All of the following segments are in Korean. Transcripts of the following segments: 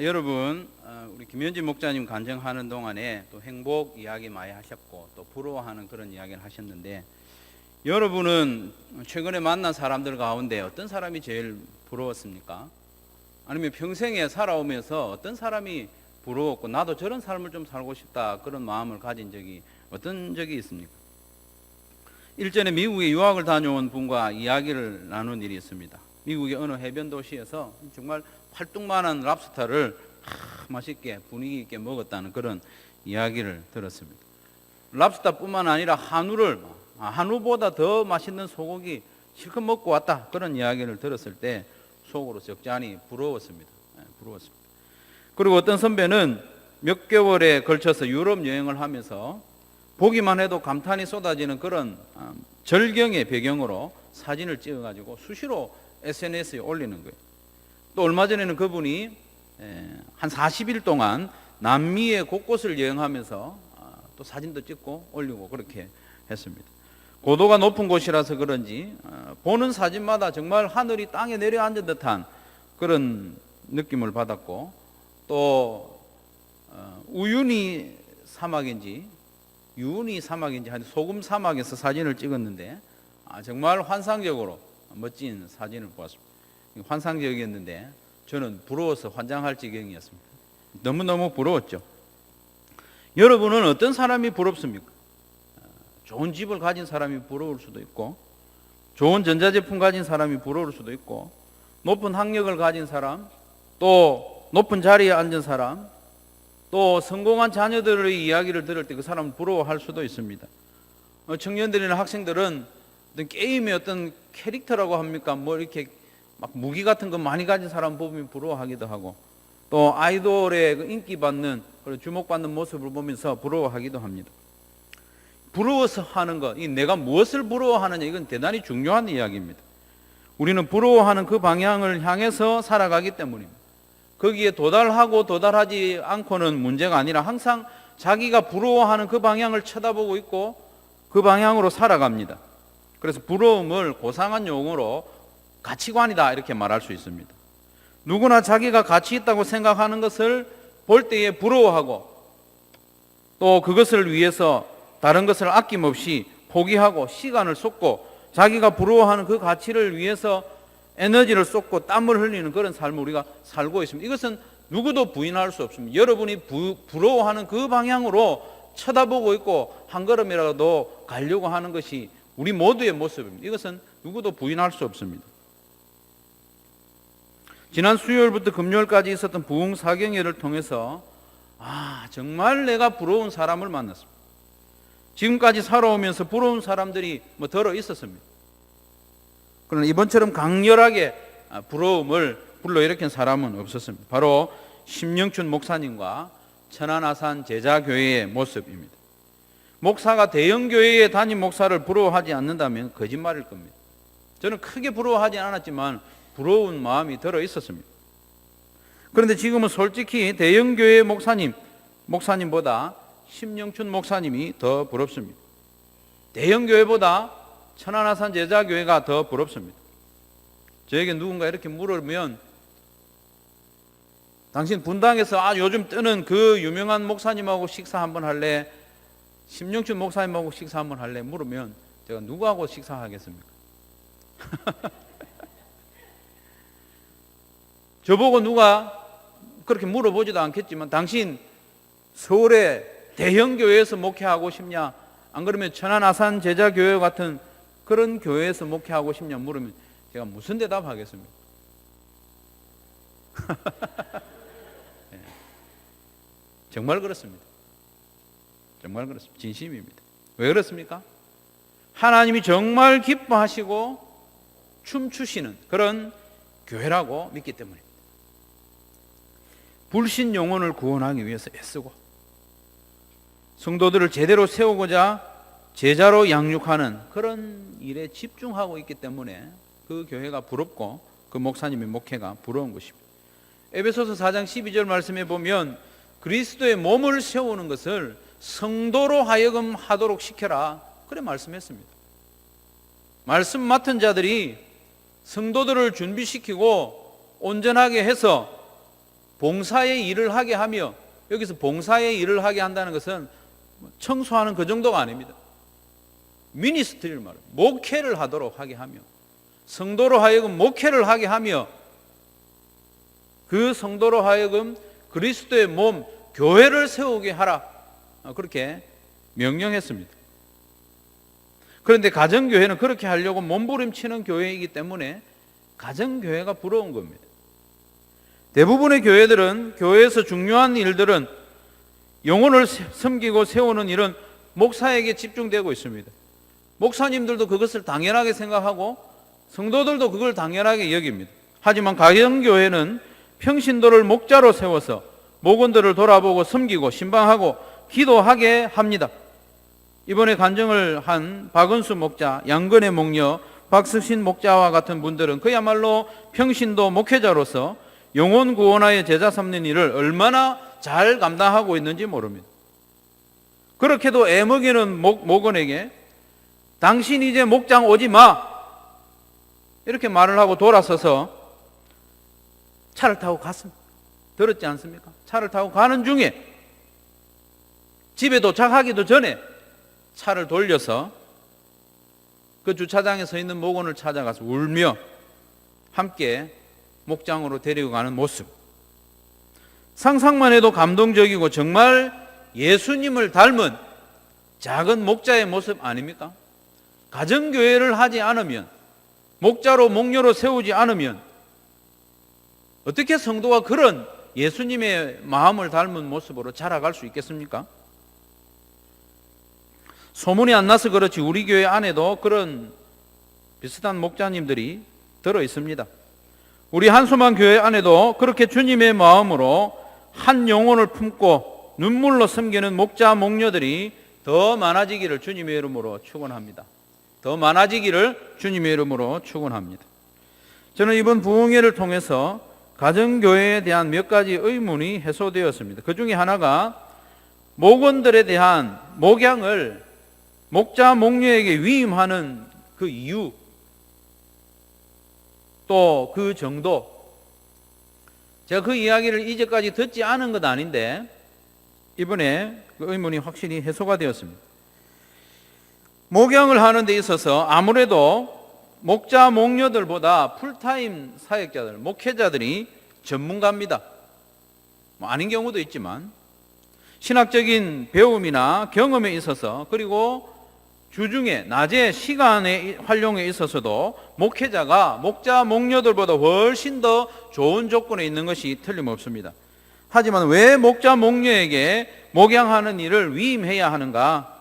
여러분, 우리 김현진 목사님 간증하는 동안에 또 행복 이야기 많이 하셨고 또 부러워하는 그런 이야기를 하셨는데, 여러분은 최근에 만난 사람들 가운데 어떤 사람이 제일 부러웠습니까? 아니면 평생에 살아오면서 어떤 사람이 부러웠고 나도 저런 삶을 좀 살고 싶다 그런 마음을 가진 적이 어떤 적이 있습니까? 일전에 미국에 유학을 다녀온 분과 이야기를 나눈 일이 있습니다. 미국의 어느 해변 도시에서 정말 팔뚝만한 랍스터를 맛있게 분위기 있게 먹었다는 그런 이야기를 들었습니다. 랍스터뿐만 아니라 한우보다 더 맛있는 소고기 실컷 먹고 왔다 그런 이야기를 들었을 때 속으로 적잖이 부러웠습니다. 부러웠습니다. 그리고 어떤 선배는 몇 개월에 걸쳐서 유럽 여행을 하면서 보기만 해도 감탄이 쏟아지는 그런 절경의 배경으로 사진을 찍어가지고 수시로 SNS에 올리는 거예요. 또 얼마 전에는 그분이 한 40일 동안 남미의 곳곳을 여행하면서 또 사진도 찍고 올리고 그렇게 했습니다. 고도가 높은 곳이라서 그런지 보는 사진마다 정말 하늘이 땅에 내려앉은 듯한 그런 느낌을 받았고, 또 우유니 사막인지 한 소금 사막에서 사진을 찍었는데 정말 환상적으로 멋진 사진을 보았습니다. 환상적이었는데 저는 부러워서 환장할 지경이었습니다. 너무너무 부러웠죠. 여러분은 어떤 사람이 부럽습니까? 좋은 집을 가진 사람이 부러울 수도 있고, 좋은 전자제품 가진 사람이 부러울 수도 있고, 높은 학력을 가진 사람, 또 높은 자리에 앉은 사람, 또 성공한 자녀들의 이야기를 들을 때 그 사람을 부러워할 수도 있습니다. 청년들이나 학생들은 어떤 게임의 어떤 캐릭터라고 합니까? 뭐 이렇게 막 무기 같은 거 많이 가진 사람 보면 부러워하기도 하고, 또 아이돌의 그 인기받는 그런 주목받는 모습을 보면서 부러워하기도 합니다. 부러워서 하는 것, 내가 무엇을 부러워하느냐, 이건 대단히 중요한 이야기입니다. 우리는 부러워하는 그 방향을 향해서 살아가기 때문입니다. 거기에 도달하고 도달하지 않고는 문제가 아니라 항상 자기가 부러워하는 그 방향을 쳐다보고 있고 그 방향으로 살아갑니다. 그래서 부러움을 고상한 용어로 가치관이다 이렇게 말할 수 있습니다. 누구나 자기가 가치 있다고 생각하는 것을 볼 때에 부러워하고, 또 그것을 위해서 다른 것을 아낌없이 포기하고 시간을 쏟고 자기가 부러워하는 그 가치를 위해서 에너지를 쏟고 땀을 흘리는 그런 삶을 우리가 살고 있습니다. 이것은 누구도 부인할 수 없습니다. 여러분이 부러워하는 그 방향으로 쳐다보고 있고 한 걸음이라도 가려고 하는 것이 우리 모두의 모습입니다. 이것은 누구도 부인할 수 없습니다. 지난 수요일부터 금요일까지 있었던 부흥 사경회를 통해서 정말 내가 부러운 사람을 만났습니다. 지금까지 살아오면서 부러운 사람들이 들어 있었습니다. 그러나 이번처럼 강렬하게 부러움을 불러일으킨 사람은 없었습니다. 바로 심영춘 목사님과 천안아산 제자교회의 모습입니다. 목사가 대형교회의 담임 목사를 부러워하지 않는다면 거짓말일 겁니다. 저는 크게 부러워하지 않았지만 부러운 마음이 들어 있었습니다. 그런데 지금은 솔직히 대형교회 목사님보다 심영춘 목사님이 더 부럽습니다. 대형교회보다 천안아산 제자교회가 더 부럽습니다. 저에게 누군가 이렇게 물으면 당신 분당에서 요즘 뜨는 그 유명한 목사님하고 식사 한번 할래? 심영춘 목사님하고 식사 한번 할래? 물으면 제가 누구하고 식사하겠습니까? 저보고 누가 그렇게 물어보지도 않겠지만 당신 서울의 대형교회에서 목회하고 싶냐? 안 그러면 천안아산 제자교회 같은 그런 교회에서 목회하고 싶냐 물으면 제가 무슨 대답하겠습니까? 네. 정말 그렇습니다. 정말 그렇습니다. 진심입니다. 왜 그렇습니까? 하나님이 정말 기뻐하시고 춤추시는 그런 교회라고 믿기 때문입니다. 불신 영혼을 구원하기 위해서 애쓰고 성도들을 제대로 세우고자 제자로 양육하는 그런 일에 집중하고 있기 때문에 그 교회가 부럽고 그 목사님의 목회가 부러운 것입니다. 에베소서 4장 12절 말씀에 보면 그리스도의 몸을 세우는 것을 성도로 하여금 하도록 시켜라 그래 말씀했습니다. 말씀 맡은 자들이 성도들을 준비시키고 온전하게 해서 봉사의 일을 하게 하며, 여기서 봉사의 일을 하게 한다는 것은 청소하는 그 정도가 아닙니다. 미니스트리를 말해요. 목회를 하도록 하게 하며, 성도로 하여금 목회를 하게 하며, 그 성도로 하여금 그리스도의 몸 교회를 세우게 하라, 그렇게 명령했습니다. 그런데 가정교회는 그렇게 하려고 몸부림치는 교회이기 때문에 가정교회가 부러운 겁니다. 대부분의 교회들은, 교회에서 중요한 일들은 영혼을 섬기고 세우는 일은 목사에게 집중되고 있습니다. 목사님들도 그것을 당연하게 생각하고 성도들도 그걸 당연하게 여깁니다. 하지만 가정교회는 평신도를 목자로 세워서 목원들을 돌아보고 섬기고 신방하고 기도하게 합니다. 이번에 간증을 한 박은수 목자, 양건의 목녀, 박석신 목자와 같은 분들은 그야말로 평신도 목회자로서 영혼 구원하여 제자 삼는 일을 얼마나 잘 감당하고 있는지 모릅니다. 그렇게도 애먹이는 목원에게 당신 이제 목장 오지 마, 이렇게 말을 하고 돌아서서 차를 타고 갔습니다. 들었지 않습니까? 차를 타고 가는 중에 집에 도착하기도 전에 차를 돌려서 그 주차장에 서 있는 목원을 찾아가서 울며 함께 목장으로 데리고 가는 모습, 상상만 해도 감동적이고 정말 예수님을 닮은 작은 목자의 모습 아닙니까? 가정교회를 하지 않으면, 목자로 목녀로 세우지 않으면 어떻게 성도가 그런 예수님의 마음을 닮은 모습으로 자라갈 수 있겠습니까? 소문이 안 나서 그렇지 우리 교회 안에도 그런 비슷한 목자님들이 들어 있습니다. 우리 한소만 교회 안에도 그렇게 주님의 마음으로 한 영혼을 품고 눈물로 섬기는 목자 목녀들이 더 많아지기를 주님의 이름으로 축원합니다. 더 많아지기를 주님의 이름으로 축원합니다. 저는 이번 부흥회를 통해서 가정교회에 대한 몇 가지 의문이 해소되었습니다. 그 중에 하나가 목원들에 대한 목양을 목자 목녀에게 위임하는 그 이유, 또 그 정도, 제가 그 이야기를 이제까지 듣지 않은 것 아닌데 이번에 그 의문이 확실히 해소가 되었습니다. 목양을 하는 데 있어서 아무래도 목자 목녀들보다 풀타임 사역자들, 목회자들이 전문가입니다. 아닌 경우도 있지만 신학적인 배움이나 경험에 있어서, 그리고 주중에 낮에 시간의 활용에 있어서도 목회자가 목자 목녀들보다 훨씬 더 좋은 조건에 있는 것이 틀림없습니다. 하지만 왜 목자 목녀에게 목양하는 일을 위임해야 하는가?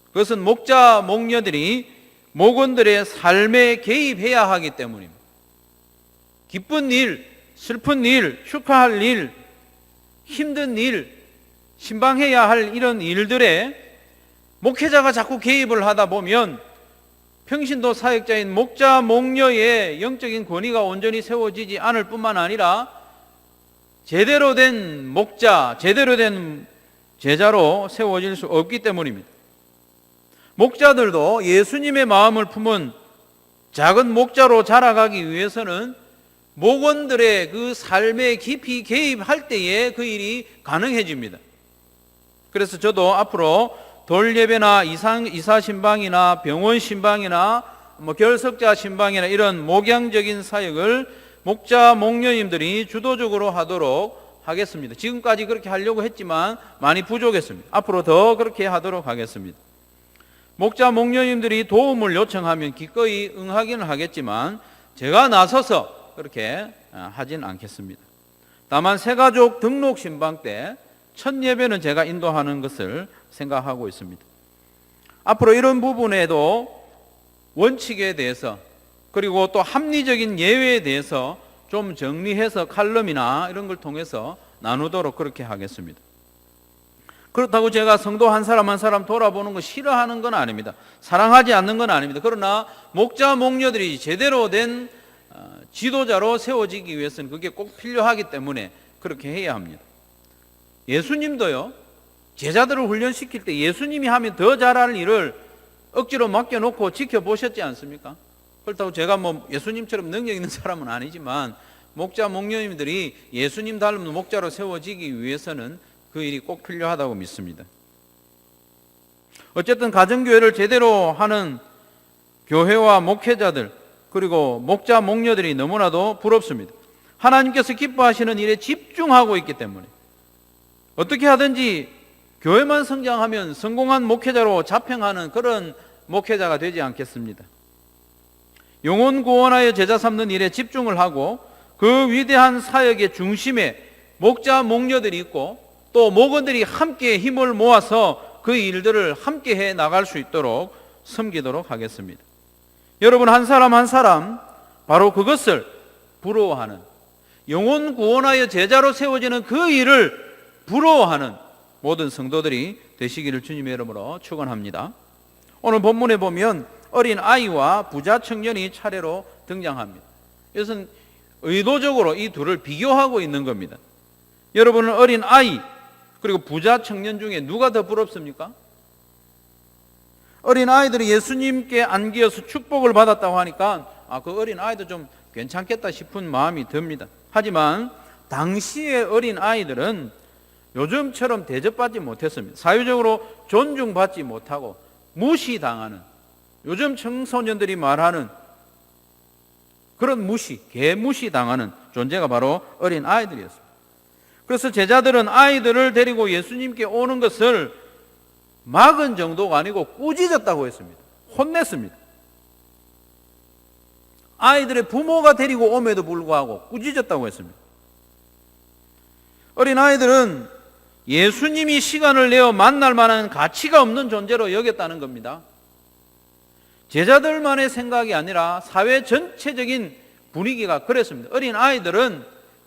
그것은 목자 목녀들이 목원들의 삶에 개입해야 하기 때문입니다. 기쁜 일, 슬픈 일, 축하할 일, 힘든 일, 신방해야 할 이런 일들에 목회자가 자꾸 개입을 하다 보면 평신도 사역자인 목자 목녀의 영적인 권위가 온전히 세워지지 않을 뿐만 아니라 제대로 된 목자, 제대로 된 제자로 세워질 수 없기 때문입니다. 목자들도 예수님의 마음을 품은 작은 목자로 자라가기 위해서는 목원들의 그 삶에 깊이 개입할 때에 그 일이 가능해집니다. 그래서 저도 앞으로 돌예배나 이사 신방이나 병원 신방이나 결석자 신방이나 이런 목양적인 사역을 목자 목녀님들이 주도적으로 하도록 하겠습니다. 지금까지 그렇게 하려고 했지만 많이 부족했습니다. 앞으로 더 그렇게 하도록 하겠습니다. 목자 목녀님들이 도움을 요청하면 기꺼이 응하기는 하겠지만 제가 나서서 그렇게 하진 않겠습니다. 다만 새가족 등록 신방 때 첫 예배는 제가 인도하는 것을 생각하고 있습니다. 앞으로 이런 부분에도 원칙에 대해서, 그리고 또 합리적인 예외에 대해서 좀 정리해서 칼럼이나 이런 걸 통해서 나누도록 그렇게 하겠습니다. 그렇다고 제가 성도 한 사람 한 사람 돌아보는 거 싫어하는 건 아닙니다. 사랑하지 않는 건 아닙니다. 그러나 목자 목녀들이 제대로 된 지도자로 세워지기 위해서는 그게 꼭 필요하기 때문에 그렇게 해야 합니다. 예수님도요, 제자들을 훈련시킬 때 예수님이 하면 더 잘할 일을 억지로 맡겨놓고 지켜보셨지 않습니까? 그렇다고 제가 예수님처럼 능력 있는 사람은 아니지만 목자 목녀님들이 예수님 닮은 목자로 세워지기 위해서는 그 일이 꼭 필요하다고 믿습니다. 어쨌든 가정교회를 제대로 하는 교회와 목회자들 그리고 목자 목녀들이 너무나도 부럽습니다. 하나님께서 기뻐하시는 일에 집중하고 있기 때문에 어떻게 하든지 교회만 성장하면 성공한 목회자로 자평하는 그런 목회자가 되지 않겠습니다. 영혼 구원하여 제자 삼는 일에 집중을 하고 그 위대한 사역의 중심에 목자 목녀들이 있고 또 목원들이 함께 힘을 모아서 그 일들을 함께 해 나갈 수 있도록 섬기도록 하겠습니다. 여러분 한 사람 한 사람 바로 그것을 부러워하는 영혼 구원하여 제자로 세워지는 그 일을 부러워하는 모든 성도들이 되시기를 주님의 이름으로 축원합니다. 오늘 본문에 보면 어린 아이와 부자 청년이 차례로 등장합니다. 이것은 의도적으로 이 둘을 비교하고 있는 겁니다. 여러분은 어린 아이 그리고 부자 청년 중에 누가 더 부럽습니까? 어린 아이들이 예수님께 안기어서 축복을 받았다고 하니까 그 어린 아이도 좀 괜찮겠다 싶은 마음이 듭니다. 하지만 당시의 어린 아이들은 요즘처럼 대접받지 못했습니다. 사회적으로 존중받지 못하고 무시당하는, 요즘 청소년들이 말하는 그런 무시, 개무시당하는 존재가 바로 어린 아이들이었습니다. 그래서 제자들은 아이들을 데리고 예수님께 오는 것을 막은 정도가 아니고 꾸짖었다고 했습니다. 혼냈습니다. 아이들의 부모가 데리고 옴에도 불구하고 꾸짖었다고 했습니다. 어린 아이들은 예수님이 시간을 내어 만날 만한 가치가 없는 존재로 여겼다는 겁니다. 제자들만의 생각이 아니라 사회 전체적인 분위기가 그랬습니다. 어린 아이들은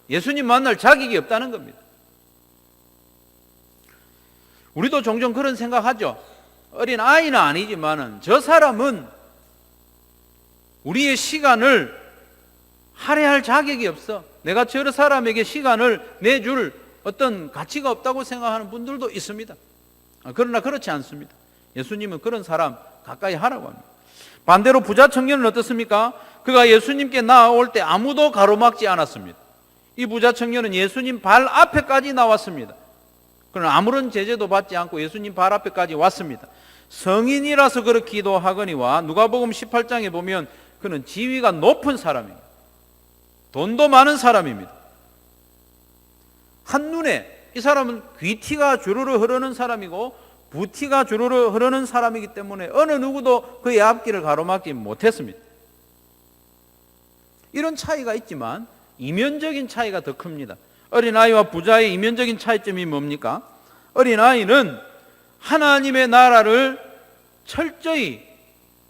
예수님 만날 자격이 없다는 겁니다. 우리도 종종 그런 생각하죠. 어린 아이는 아니지만은 저 사람은 우리의 시간을 할애할 자격이 없어. 내가 저 사람에게 시간을 내줄 어떤 가치가 없다고 생각하는 분들도 있습니다. 그러나 그렇지 않습니다. 예수님은 그런 사람 가까이 하라고 합니다. 반대로 부자 청년은 어떻습니까? 그가 예수님께 나아올 때 아무도 가로막지 않았습니다. 이 부자 청년은 예수님 발 앞에까지 나왔습니다. 그러나 아무런 제재도 받지 않고 예수님 발 앞에까지 왔습니다. 성인이라서 그렇기도 하거니와 누가복음 18장에 보면 그는 지위가 높은 사람입니다. 돈도 많은 사람입니다. 한눈에 이 사람은 귀티가 주르르 흐르는 사람이고 부티가 주르르 흐르는 사람이기 때문에 어느 누구도 그의 앞길을 가로막지 못했습니다. 이런 차이가 있지만 이면적인 차이가 더 큽니다. 어린아이와 부자의 이면적인 차이점이 뭡니까? 어린아이는 하나님의 나라를 철저히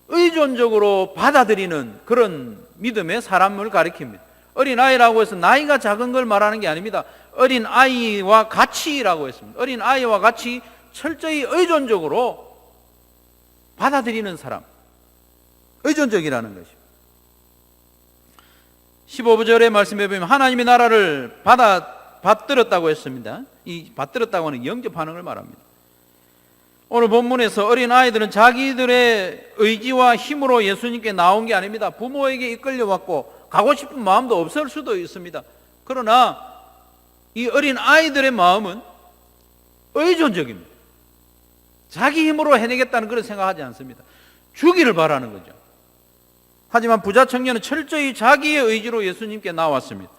의존적으로 받아들이는 그런 믿음의 사람을 가리킵니다. 어린아이라고 해서 나이가 작은 걸 말하는 게 아닙니다. 어린아이와 같이라고 했습니다. 어린아이와 같이 철저히 의존적으로 받아들이는 사람, 의존적이라는 것입니다. 15절의 말씀에 보면 하나님의 나라를 받들었다고 했습니다. 이 받들었다고 하는 영접하는 걸 말합니다. 오늘 본문에서 어린아이들은 자기들의 의지와 힘으로 예수님께 나온 게 아닙니다. 부모에게 이끌려왔고 가고 싶은 마음도 없을 수도 있습니다. 그러나 이 어린아이들의 마음은 의존적입니다. 자기 힘으로 해내겠다는 그런 생각하지 않습니다. 주기를 바라는 거죠. 하지만 부자 청년은 철저히 자기의 의지로 예수님께 나왔습니다.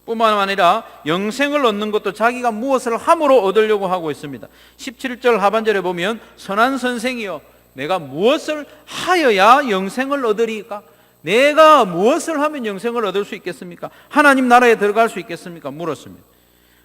뿐만 아니라 영생을 얻는 것도 자기가 무엇을 함으로 얻으려고 하고 있습니다. 17절 하반절에 보면 선한 선생이여 내가 무엇을 하여야 영생을 얻으리까? 내가 무엇을 하면 영생을 얻을 수 있겠습니까? 하나님 나라에 들어갈 수 있겠습니까? 물었습니다.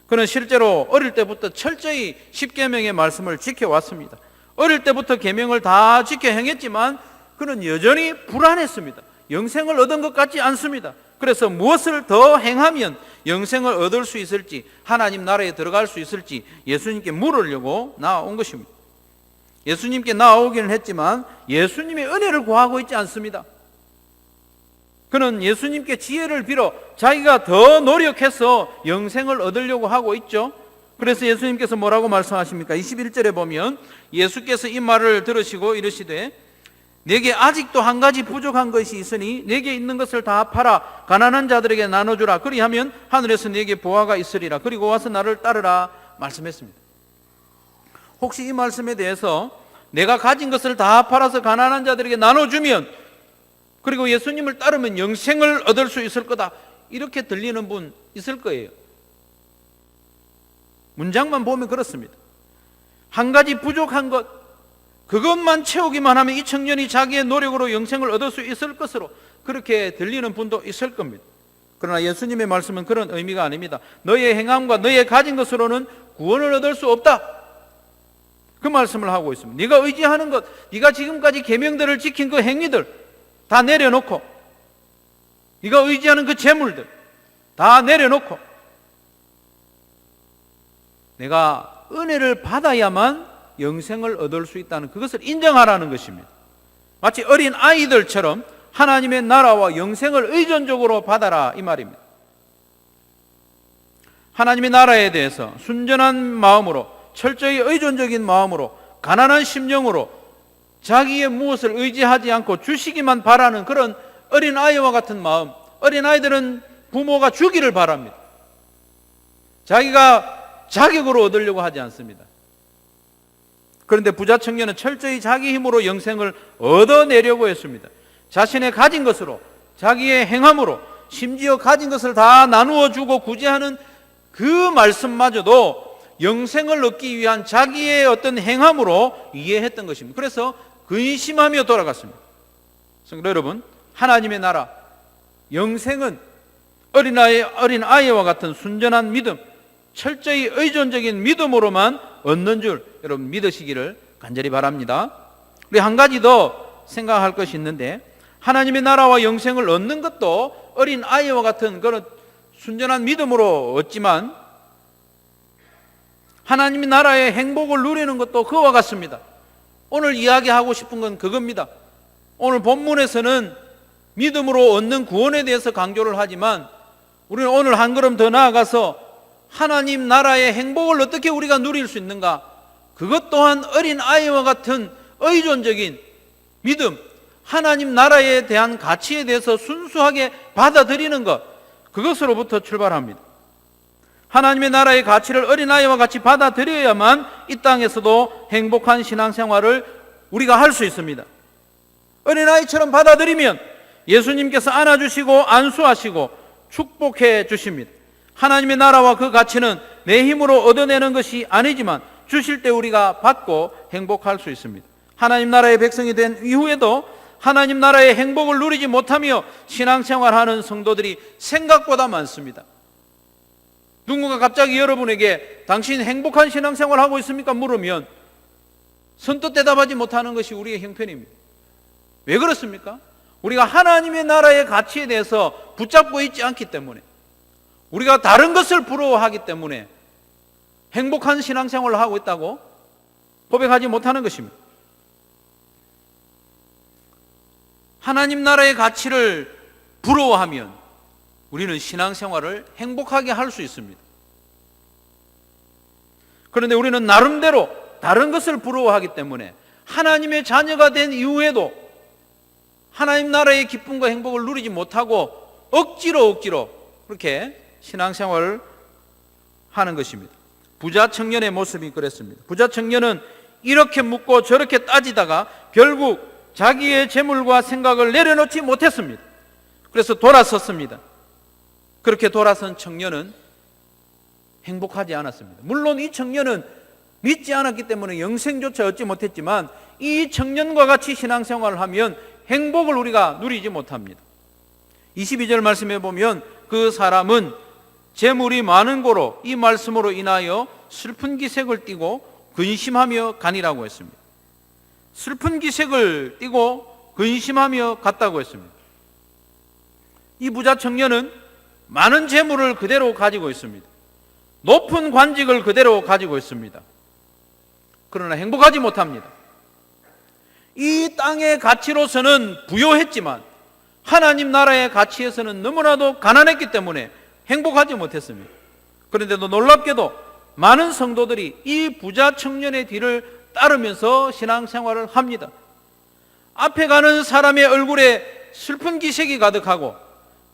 그는 실제로 어릴 때부터 철저히 십계명의 말씀을 지켜왔습니다. 어릴 때부터 계명을 다 지켜 행했지만 그는 여전히 불안했습니다. 영생을 얻은 것 같지 않습니다. 그래서 무엇을 더 행하면 영생을 얻을 수 있을지, 하나님 나라에 들어갈 수 있을지 예수님께 물으려고 나온 것입니다. 예수님께 나오기는 했지만 예수님의 은혜를 구하고 있지 않습니다. 그는 예수님께 지혜를 빌어 자기가 더 노력해서 영생을 얻으려고 하고 있죠. 그래서 예수님께서 뭐라고 말씀하십니까? 21절에 보면 예수께서 이 말을 들으시고 이르시되 내게 아직도 한 가지 부족한 것이 있으니 내게 있는 것을 다 팔아 가난한 자들에게 나눠주라. 그리하면 하늘에서 내게 보화가 있으리라. 그리고 와서 나를 따르라 말씀했습니다. 혹시 이 말씀에 대해서 내가 가진 것을 다 팔아서 가난한 자들에게 나눠주면, 그리고 예수님을 따르면 영생을 얻을 수 있을 거다, 이렇게 들리는 분 있을 거예요. 문장만 보면 그렇습니다. 한 가지 부족한 것, 그것만 채우기만 하면 이 청년이 자기의 노력으로 영생을 얻을 수 있을 것으로 그렇게 들리는 분도 있을 겁니다. 그러나 예수님의 말씀은 그런 의미가 아닙니다. 너의 행함과 너의 가진 것으로는 구원을 얻을 수 없다, 그 말씀을 하고 있습니다. 네가 의지하는 것, 네가 지금까지 계명들을 지킨 그 행위들 다 내려놓고, 네가 의지하는 그 재물들 다 내려놓고, 내가 은혜를 받아야만 영생을 얻을 수 있다는 그것을 인정하라는 것입니다. 마치 어린 아이들처럼 하나님의 나라와 영생을 의존적으로 받아라, 이 말입니다. 하나님의 나라에 대해서 순전한 마음으로, 철저히 의존적인 마음으로, 가난한 심령으로 자기의 무엇을 의지하지 않고 주시기만 바라는 그런 어린아이와 같은 마음. 어린아이들은 부모가 주기를 바랍니다. 자기가 자격으로 얻으려고 하지 않습니다. 그런데 부자 청년은 철저히 자기 힘으로 영생을 얻어내려고 했습니다. 자신의 가진 것으로, 자기의 행함으로, 심지어 가진 것을 다 나누어 주고 구제하는 그 말씀마저도 영생을 얻기 위한 자기의 어떤 행함으로 이해했던 것입니다. 그래서 근심하며 돌아갔습니다. 성도 여러분, 하나님의 나라, 영생은 어린아이와 같은 순전한 믿음, 철저히 의존적인 믿음으로만 얻는 줄 여러분 믿으시기를 간절히 바랍니다. 우리 한 가지 더 생각할 것이 있는데, 하나님의 나라와 영생을 얻는 것도 어린아이와 같은 그런 순전한 믿음으로 얻지만, 하나님의 나라의 행복을 누리는 것도 그와 같습니다. 오늘 이야기하고 싶은 건 그겁니다. 오늘 본문에서는 믿음으로 얻는 구원에 대해서 강조를 하지만, 우리는 오늘 한 걸음 더 나아가서 하나님 나라의 행복을 어떻게 우리가 누릴 수 있는가, 그것 또한 어린아이와 같은 의존적인 믿음, 하나님 나라에 대한 가치에 대해서 순수하게 받아들이는 것, 그것으로부터 출발합니다. 하나님의 나라의 가치를 어린아이와 같이 받아들여야만 이 땅에서도 행복한 신앙생활을 우리가 할 수 있습니다. 어린아이처럼 받아들이면 예수님께서 안아주시고 안수하시고 축복해 주십니다. 하나님의 나라와 그 가치는 내 힘으로 얻어내는 것이 아니지만 주실 때 우리가 받고 행복할 수 있습니다. 하나님 나라의 백성이 된 이후에도 하나님 나라의 행복을 누리지 못하며 신앙생활하는 성도들이 생각보다 많습니다. 누군가 갑자기 여러분에게 당신 행복한 신앙생활 하고 있습니까? 물으면 선뜻 대답하지 못하는 것이 우리의 형편입니다. 왜 그렇습니까? 우리가 하나님의 나라의 가치에 대해서 붙잡고 있지 않기 때문에, 우리가 다른 것을 부러워하기 때문에 행복한 신앙생활을 하고 있다고 고백하지 못하는 것입니다. 하나님 나라의 가치를 부러워하면 우리는 신앙생활을 행복하게 할 수 있습니다. 그런데 우리는 나름대로 다른 것을 부러워하기 때문에 하나님의 자녀가 된 이후에도 하나님 나라의 기쁨과 행복을 누리지 못하고 억지로 그렇게 신앙생활을 하는 것입니다. 부자 청년의 모습이 그랬습니다. 부자 청년은 이렇게 묻고 저렇게 따지다가 결국 자기의 재물과 생각을 내려놓지 못했습니다. 그래서 돌아섰습니다. 그렇게 돌아선 청년은 행복하지 않았습니다. 물론 이 청년은 믿지 않았기 때문에 영생조차 얻지 못했지만, 이 청년과 같이 신앙생활을 하면 행복을 우리가 누리지 못합니다. 22절 말씀에 보면 그 사람은 재물이 많은 고로 이 말씀으로 인하여 슬픈 기색을 띠고 근심하며 가니라고 했습니다. 슬픈 기색을 띠고 근심하며 갔다고 했습니다. 이 부자 청년은 많은 재물을 그대로 가지고 있습니다. 높은 관직을 그대로 가지고 있습니다. 그러나 행복하지 못합니다. 이 땅의 가치로서는 부요했지만 하나님 나라의 가치에서는 너무나도 가난했기 때문에 행복하지 못했습니다. 그런데도 놀랍게도 많은 성도들이 이 부자 청년의 뒤를 따르면서 신앙생활을 합니다. 앞에 가는 사람의 얼굴에 슬픈 기색이 가득하고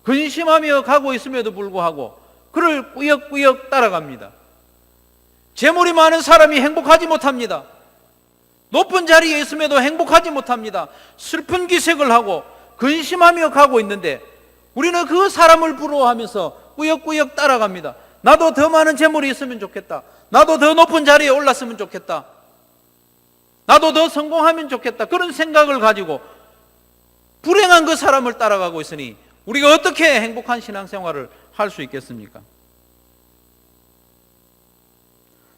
근심하며 가고 있음에도 불구하고 그를 꾸역꾸역 따라갑니다. 재물이 많은 사람이 행복하지 못합니다. 높은 자리에 있음에도 행복하지 못합니다. 슬픈 기색을 하고 근심하며 가고 있는데 우리는 그 사람을 부러워하면서 꾸역꾸역 따라갑니다. 나도 더 많은 재물이 있으면 좋겠다. 나도 더 높은 자리에 올랐으면 좋겠다. 나도 더 성공하면 좋겠다. 그런 생각을 가지고 불행한 그 사람을 따라가고 있으니 우리가 어떻게 행복한 신앙생활을 할 수 있겠습니까?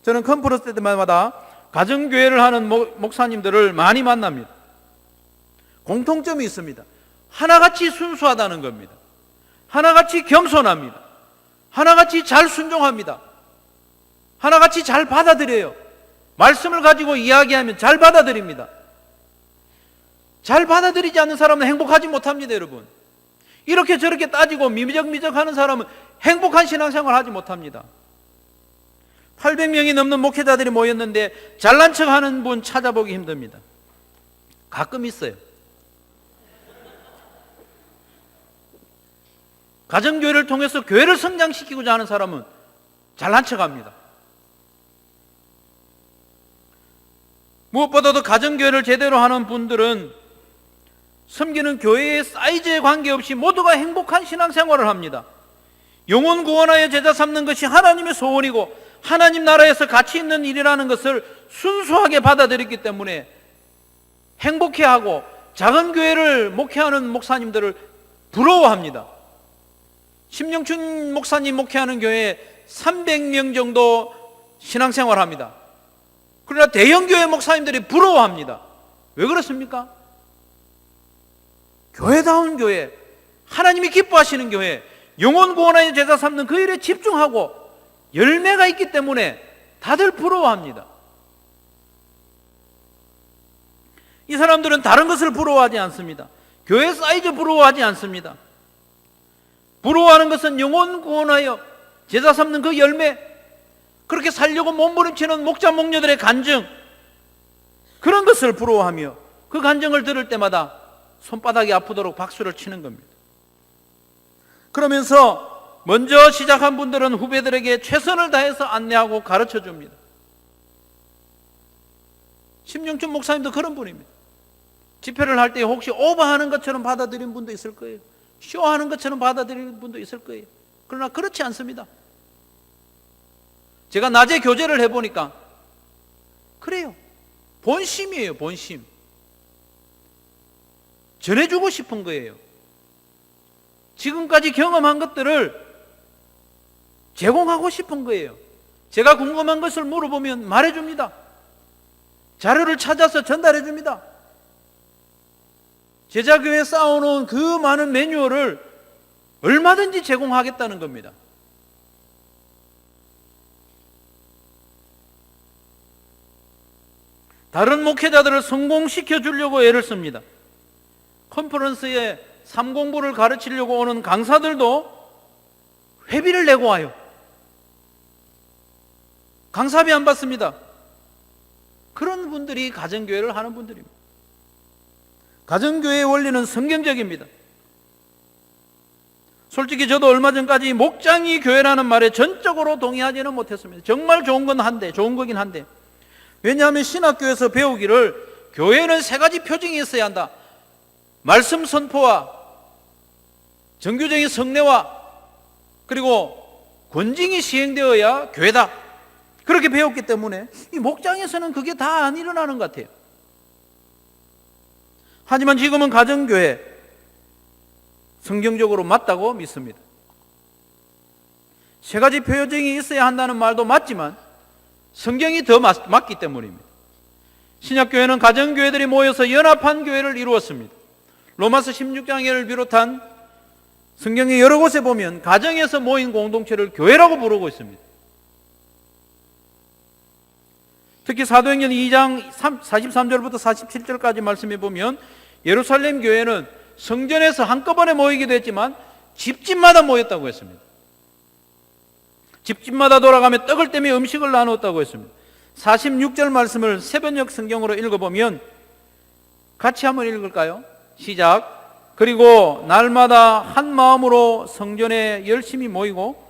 저는 컨퍼런스 때마다 가정교회를 하는 목사님들을 많이 만납니다. 공통점이 있습니다. 하나같이 순수하다는 겁니다. 하나같이 겸손합니다. 하나같이 잘 순종합니다. 하나같이 잘 받아들여요. 말씀을 가지고 이야기하면 잘 받아들입니다. 잘 받아들이지 않는 사람은 행복하지 못합니다, 여러분. 이렇게 저렇게 따지고 미적미적 하는 사람은 행복한 신앙생활 하지 못합니다. 800명이 넘는 목회자들이 모였는데 잘난 척 하는 분 찾아보기 힘듭니다. 가끔 있어요. 가정교회를 통해서 교회를 성장시키고자 하는 사람은 잘난 척 합니다. 무엇보다도 가정교회를 제대로 하는 분들은 섬기는 교회의 사이즈에 관계없이 모두가 행복한 신앙생활을 합니다. 영혼 구원하여 제자 삼는 것이 하나님의 소원이고 하나님 나라에서 가치 있는 일이라는 것을 순수하게 받아들였기 때문에 행복해하고 작은 교회를 목회하는 목사님들을 부러워합니다. 심영춘 목사님 목회하는 교회에 300명 정도 신앙생활합니다. 그러나 대형교회 목사님들이 부러워합니다. 왜 그렇습니까? 교회다운 교회, 하나님이 기뻐하시는 교회, 영혼 구원하여 제자 삼는 그 일에 집중하고 열매가 있기 때문에 다들 부러워합니다. 이 사람들은 다른 것을 부러워하지 않습니다. 교회 사이즈 부러워하지 않습니다. 부러워하는 것은 영혼 구원하여 제자 삼는 그 열매, 그렇게 살려고 몸부림치는 목자 목녀들의 간증, 그런 것을 부러워하며 그 간증을 들을 때마다 손바닥이 아프도록 박수를 치는 겁니다. 그러면서 먼저 시작한 분들은 후배들에게 최선을 다해서 안내하고 가르쳐 줍니다. 심영춘 목사님도 그런 분입니다. 집회를 할 때 혹시 오버하는 것처럼 받아들이는 분도 있을 거예요. 쇼하는 것처럼 받아들이는 분도 있을 거예요. 그러나 그렇지 않습니다. 제가 낮에 교제를 해보니까 그래요. 본심이에요, 본심. 전해주고 싶은 거예요. 지금까지 경험한 것들을 제공하고 싶은 거예요. 제가 궁금한 것을 물어보면 말해줍니다. 자료를 찾아서 전달해줍니다. 제자교회에 쌓아놓은 그 많은 매뉴얼을 얼마든지 제공하겠다는 겁니다. 다른 목회자들을 성공시켜 주려고 애를 씁니다. 컨퍼런스에 3공부를 가르치려고 오는 강사들도 회비를 내고 와요. 강사비 안 받습니다. 그런 분들이 가정교회를 하는 분들입니다. 가정교회의 원리는 성경적입니다. 솔직히 저도 얼마 전까지 목장이 교회라는 말에 전적으로 동의하지는 못했습니다. 정말 좋은 건 한데, 좋은 거긴 한데, 왜냐하면 신학교에서 배우기를 교회는 3가지 표징이 있어야 한다. 말씀 선포와 정규적인 성례와 그리고 권징이 시행되어야 교회다. 그렇게 배웠기 때문에 이 목장에서는 그게 다 안 일어나는 것 같아요. 하지만 지금은 가정교회 성경적으로 맞다고 믿습니다. 3가지 표징이 있어야 한다는 말도 맞지만 성경이 더 맞기 때문입니다. 신약교회는 가정교회들이 모여서 연합한 교회를 이루었습니다. 로마서 16장을 비롯한 성경의 여러 곳에 보면 가정에서 모인 공동체를 교회라고 부르고 있습니다. 특히 사도행전 2장 43절부터 47절까지 말씀해 보면 예루살렘 교회는 성전에서 한꺼번에 모이기도 했지만 집집마다 모였다고 했습니다. 집집마다 돌아가며 떡을 떼며 음식을 나누었다고 했습니다. 46절 말씀을 새번역 성경으로 읽어보면 같이 한번 읽을까요? 시작. 그리고 날마다 한 마음으로 성전에 열심히 모이고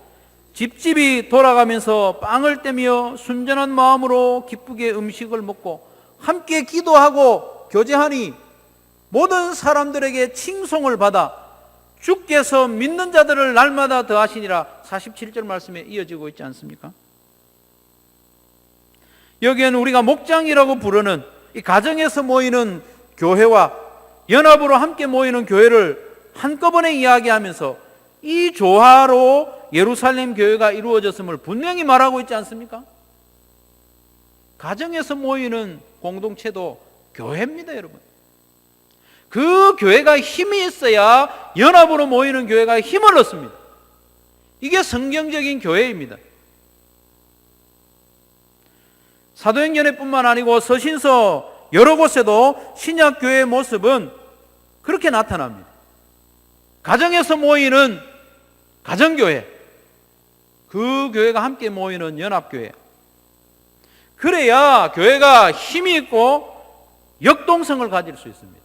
집집이 돌아가면서 빵을 떼며 순전한 마음으로 기쁘게 음식을 먹고 함께 기도하고 교제하니 모든 사람들에게 칭송을 받아 주께서 믿는 자들을 날마다 더하시니라. 47절 말씀에 이어지고 있지 않습니까? 여기에는 우리가 목장이라고 부르는 이 가정에서 모이는 교회와 연합으로 함께 모이는 교회를 한꺼번에 이야기하면서 이 조화로 예루살렘 교회가 이루어졌음을 분명히 말하고 있지 않습니까? 가정에서 모이는 공동체도 교회입니다, 여러분. 그 교회가 힘이 있어야 연합으로 모이는 교회가 힘을 얻습니다. 이게 성경적인 교회입니다. 사도행전에뿐만 아니고 서신서 여러 곳에도 신약 교회의 모습은 그렇게 나타납니다. 가정에서 모이는 가정교회, 그 교회가 함께 모이는 연합교회, 그래야 교회가 힘이 있고 역동성을 가질 수 있습니다.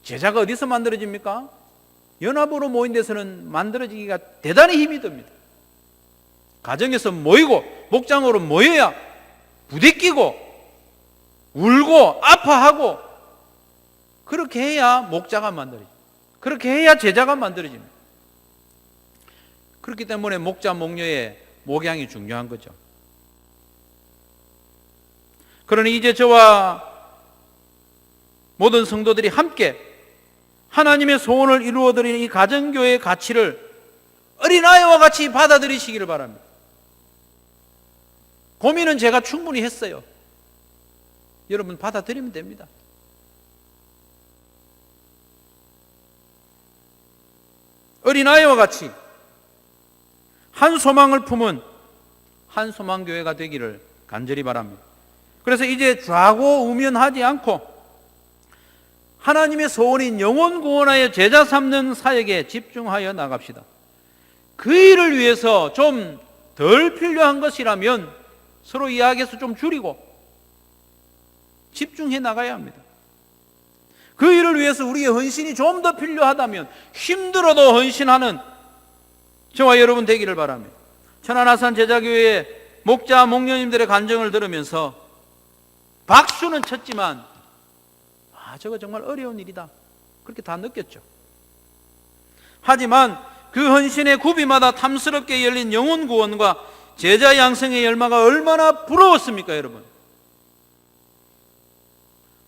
제자가 어디서 만들어집니까? 연합으로 모인 데서는 만들어지기가 대단히 힘이 듭니다. 가정에서 모이고 목장으로 모여야 부대끼고 울고 아파하고 그렇게 해야 목자가 만들어집니다. 그렇게 해야 제자가 만들어집니다. 그렇기 때문에 목자 목녀의 목양이 중요한 거죠. 그러니 이제 저와 모든 성도들이 함께 하나님의 소원을 이루어드리는 이 가정교회의 가치를 어린아이와 같이 받아들이시기를 바랍니다. 고민은 제가 충분히 했어요. 여러분 받아들이면 됩니다. 어린아이와 같이 한 소망을 품은 한 소망교회가 되기를 간절히 바랍니다. 그래서 이제 좌고우면하지 않고 하나님의 소원인 영혼 구원하여 제자 삼는 사역에 집중하여 나갑시다. 그 일을 위해서 좀 덜 필요한 것이라면 서로 이야기해서 좀 줄이고 집중해 나가야 합니다. 그 일을 위해서 우리의 헌신이 좀 더 필요하다면 힘들어도 헌신하는 저와 여러분 되기를 바랍니다. 천안아산 제자교회의 목자 목녀님들의 간증을 들으면서 박수는 쳤지만 저거 정말 어려운 일이다 그렇게 다 느꼈죠. 하지만 그 헌신의 굽이마다 탐스럽게 열린 영혼 구원과 제자 양성의 열마가 얼마나 부러웠습니까, 여러분?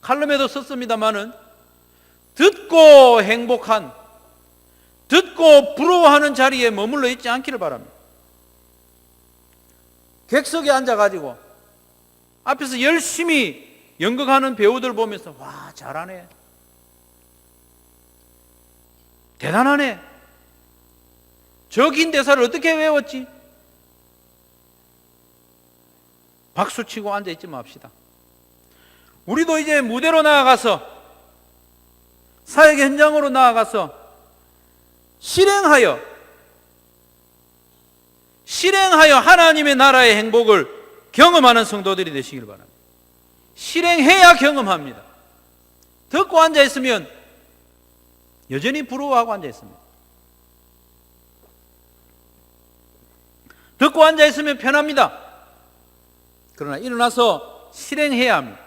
칼럼에도 썼습니다마는 듣고 행복한, 듣고 부러워하는 자리에 머물러 있지 않기를 바랍니다. 객석에 앉아가지고 앞에서 열심히 연극하는 배우들 보면서 와, 잘하네, 대단하네, 저 긴 대사를 어떻게 외웠지? 박수치고 앉아있지 맙시다. 우리도 이제 무대로 나아가서 사역 현장으로 나아가서 실행하여 하나님의 나라의 행복을 경험하는 성도들이 되시길 바랍니다. 실행해야 경험합니다. 듣고 앉아있으면 여전히 부러워하고 앉아있습니다. 듣고 앉아있으면 편합니다. 그러나 일어나서 실행해야 합니다.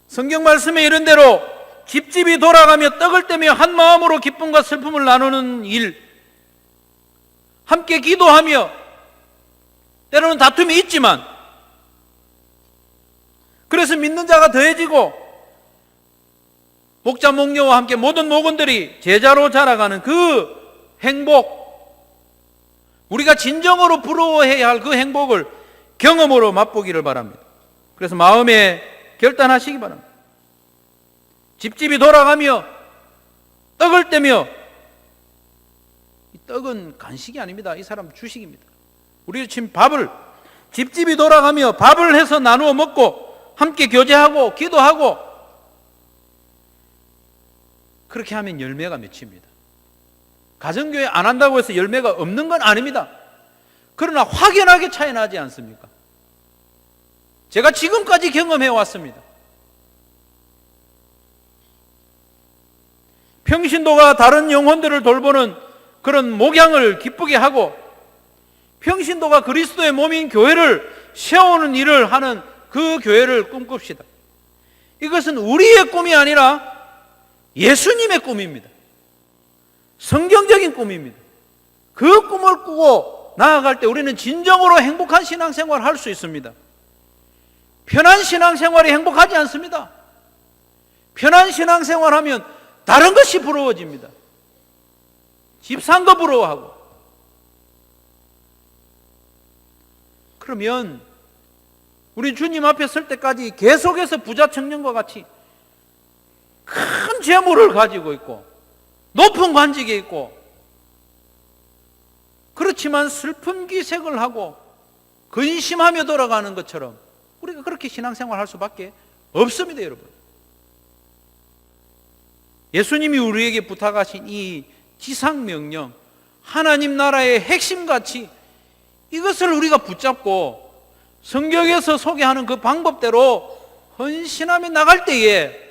성경 말씀에 이른 대로 집집이 돌아가며 떡을 떼며 한 마음으로 기쁨과 슬픔을 나누는 일, 함께 기도하며 때로는 다툼이 있지만 그래서 믿는 자가 더해지고 목자 목녀와 함께 모든 목원들이 제자로 자라가는 그 행복, 우리가 진정으로 부러워해야 할 그 행복을 경험으로 맛보기를 바랍니다. 그래서 마음에 결단하시기 바랍니다. 집집이 돌아가며 떡을 떼며, 이 떡은 간식이 아닙니다. 이 사람 주식입니다. 우리 지금 밥을 집집이 돌아가며 밥을 해서 나누어 먹고 함께 교제하고 기도하고 그렇게 하면 열매가 맺힙니다. 가정교회 안 한다고 해서 열매가 없는 건 아닙니다. 그러나 확연하게 차이 나지 않습니까? 제가 지금까지 경험해 왔습니다. 평신도가 다른 영혼들을 돌보는 그런 목양을 기쁘게 하고, 평신도가 그리스도의 몸인 교회를 세우는 일을 하는 그 교회를 꿈꿉시다. 이것은 우리의 꿈이 아니라 예수님의 꿈입니다. 성경적인 꿈입니다. 그 꿈을 꾸고 나아갈 때 우리는 진정으로 행복한 신앙생활을 할 수 있습니다. 편한 신앙생활이 행복하지 않습니다. 편한 신앙생활하면 다른 것이 부러워집니다. 집 산 거 부러워하고. 그러면 우리 주님 앞에 설 때까지 계속해서 부자 청년과 같이 큰 재물을 가지고 있고 높은 관직에 있고, 그렇지만 슬픈 기색을 하고 근심하며 돌아가는 것처럼 우리가 그렇게 신앙생활을 할 수밖에 없습니다, 여러분. 예수님이 우리에게 부탁하신 이 지상명령, 하나님 나라의 핵심 가치, 이것을 우리가 붙잡고 성경에서 소개하는 그 방법대로 헌신하며 나갈 때에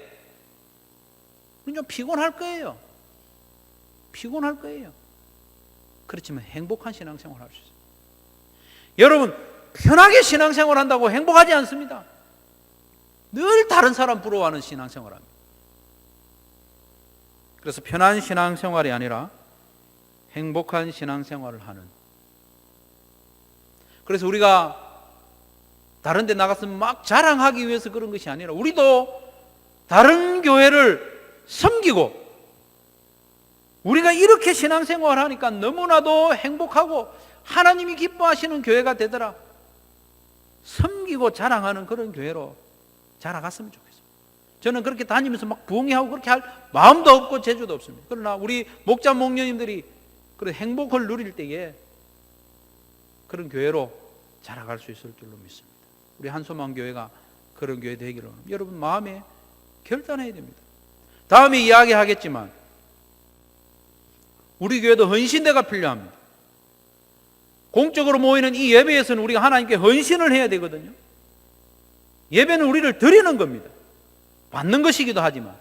좀 피곤할 거예요. 피곤할 거예요. 그렇지만 행복한 신앙생활을 할 수 있어요. 여러분, 편하게 신앙생활을 한다고 행복하지 않습니다. 늘 다른 사람 부러워하는 신앙생활을 합니다. 그래서 편한 신앙생활이 아니라 행복한 신앙생활을 하는, 그래서 우리가 다른 데 나가서 막 자랑하기 위해서 그런 것이 아니라 우리도 다른 교회를 섬기고, 우리가 이렇게 신앙생활을 하니까 너무나도 행복하고 하나님이 기뻐하시는 교회가 되더라, 섬기고 자랑하는 그런 교회로 자라갔으면 좋겠습니다. 저는 그렇게 다니면서 막 부흥회하고 그렇게 할 마음도 없고 재주도 없습니다. 그러나 우리 목자 목녀님들이 그런 행복을 누릴 때에 그런 교회로 자라갈 수 있을 줄로 믿습니다. 우리 한소망 교회가 그런 교회 되기를 여러분 마음에 결단해야 됩니다. 다음에 이야기하겠지만 우리 교회도 헌신대가 필요합니다. 공적으로 모이는 이 예배에서는 우리가 하나님께 헌신을 해야 되거든요. 예배는 우리를 드리는 겁니다. 받는 것이기도 하지만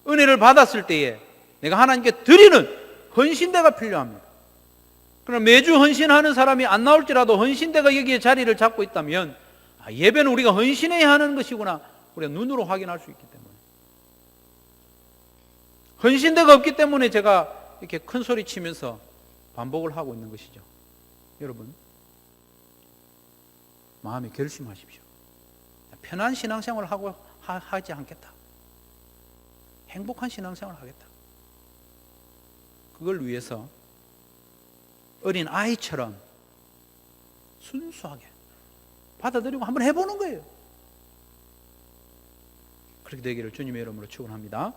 은혜를 받았을 때에 내가 하나님께 드리는 헌신대가 필요합니다. 그럼 매주 헌신하는 사람이 안 나올지라도 헌신대가 여기에 자리를 잡고 있다면 예배는 우리가 헌신해야 하는 것이구나, 우리가 눈으로 확인할 수 있기 때문에. 헌신대가 없기 때문에 제가 이렇게 큰 소리 치면서 반복을 하고 있는 것이죠. 여러분, 마음에 결심하십시오. 편한 신앙생활을 하지 않겠다. 행복한 신앙생활을 하겠다. 그걸 위해서 어린 아이처럼 순수하게 받아들이고 한번 해보는 거예요. 그렇게 되기를 주님의 이름으로 축원합니다.